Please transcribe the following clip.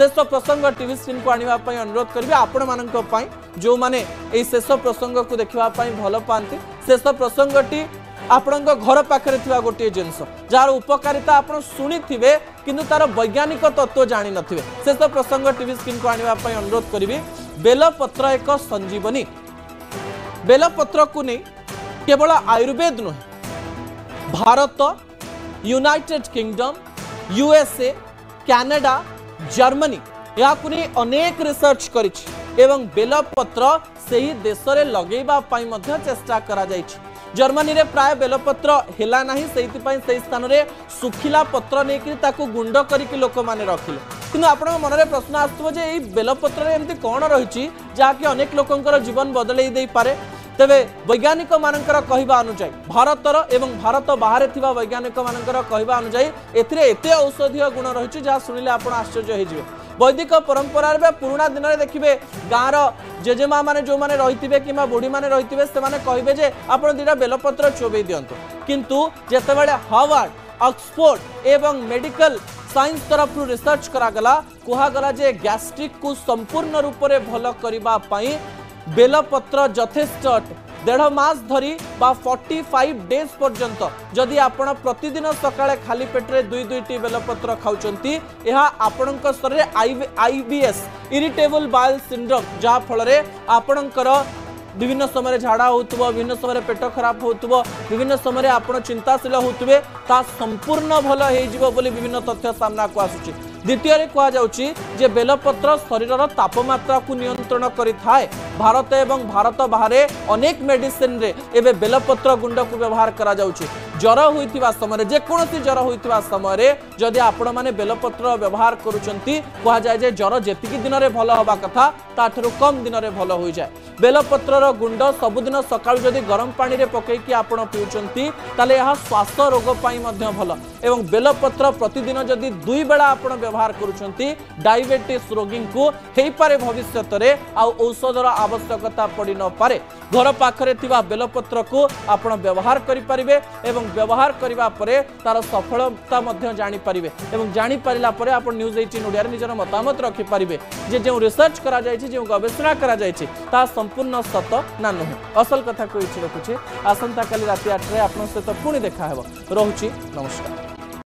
शेष प्रसंग TV screen को आनिबा पई अनुरोध करिवे आपण मानक पई जो माने ए शेष प्रसंग को देखिबा पई भल पांती शेष प्रसंगटी आपण घर पाखे गोटे जिनस जार उपकारिता आप शुणी थे किंतु तार वैज्ञानिक तत्व जानी नथिबे शेष प्रसंग टीवी स्क्रीन को आनिबा पई अनुरोध करिवे बेलपत्र एक संजीवनी बेलपत्र को नहीं केवल आयुर्वेद नुहे Bharat United kingdom USA Canada Germany या अनेक रिसर्च करिछि एवं बेलपत्र सही देश रे लगेबा पई मध्य चेष्टा करा जाइछि जर्मनी रे प्राय बेलपत्र हेला नाही से स्थान रे सुखिला पत्र नेकि ताकू गुंड करिकि लोक माने रखिले किंतु आपण मन रे प्रश्न आस्तबो जे एई बेलपत्र रे एमती कोन रहिछि जाकि अनेक लोकंकर जीवन बदलै देई पारे तेबे वैज्ञानिक मानकर कहवा अनुଯାयी भारतर एवं भारत बाहर थिबा वैज्ञानिक मानकर कहवा अनुଯାयी एथिरे एते औषधीय गुण रहिछि जा सुनिले आपण आश्चर्य होइजिवे वैदिक परंपरा रे पुराना दिन में देखिए गाँव जेजेमा माने जो माने रहिथिबे किमा बुढ़ी माने रहिथिबे से माने कहिबे जे आपण दिटा बेलपत्र चोबई दियंतु किंतु जेतेबेले हार्वर्ड ऑक्सफोर्ड एवं मेडिकल साइंस तरफ रिसर्च करागला कुहागला जे गैस्ट्रिक को संपूर्ण रूप से भल करबा पई बेलपत्र यथेष्ट अटे 1.5 मास धरी बा 45 डेज पर्यंत जदि आपण प्रतिदिन सकाळे खाली पेटरे 2-2टी बेलपत्र खाउचंती एहा आपणक शरीर आईबीएस इरिटेबल बाउल सिंड्रोम जहा फल रे आपणकर विभिन्न समय झाड़ा होतुबो विभिन्न समय पेट खराब होतुबो विभिन्न समय आपण चिंताशील होतुबे ता संपूर्ण भल हे जिवो बोली विभिन्न तथ्य सामना को आसुची द्वितीय रे कहा जाउची जे बेलपत्र शरीरर तापमात्रा को नियंत्रण करि थाए भारत एवं भारत बाहर अनेक मेडिसिन रे एबे बेलपत्र गुंड को व्यवहार करा जाउची ज्वर होइतिबा समय जेकोसी ज्वर होइतिबा समय जदि आपण माने बेलपत्र व्यवहार करूचंती कहा जाय जे ज्वर जेतिकी दिन रे भल होबा कथा ताठरो कम दिन रे भल होई जाय बेलपत्रर गुंड सबुदिन सकाळ जदि गरम पानी रे पकेकी आपण पिउचंती ताले यह श्वास रोग पाई मध्य भल एवं बेलपत्र प्रतिदिन जदि 2 बेला आपण व्यवहार करूचंती डायबिटीज रोगी को हेई पारे भविष्यत रे आ औषधर आवश्यकता पड़ी न पारे घर पाखरे थिबा बेलपत्र को आपण व्यवहार करि परिबे एवं व्यवहार करिबा परे तार सफलता मध्य जानि परिबे एवं जानि परिला परे आपण न्यूज 18 ओडिया रे निजर मतामत रखि परिबे जे जो रिसर्च करा जायछि जे गवेषणा करा जायछि ता संपूर्ण सत ना नहे असल कथा को इछि रखुछि आसंता काली राति 8 रे आपण सहित पुणी देखा हेबो रहुछि नमस्कार।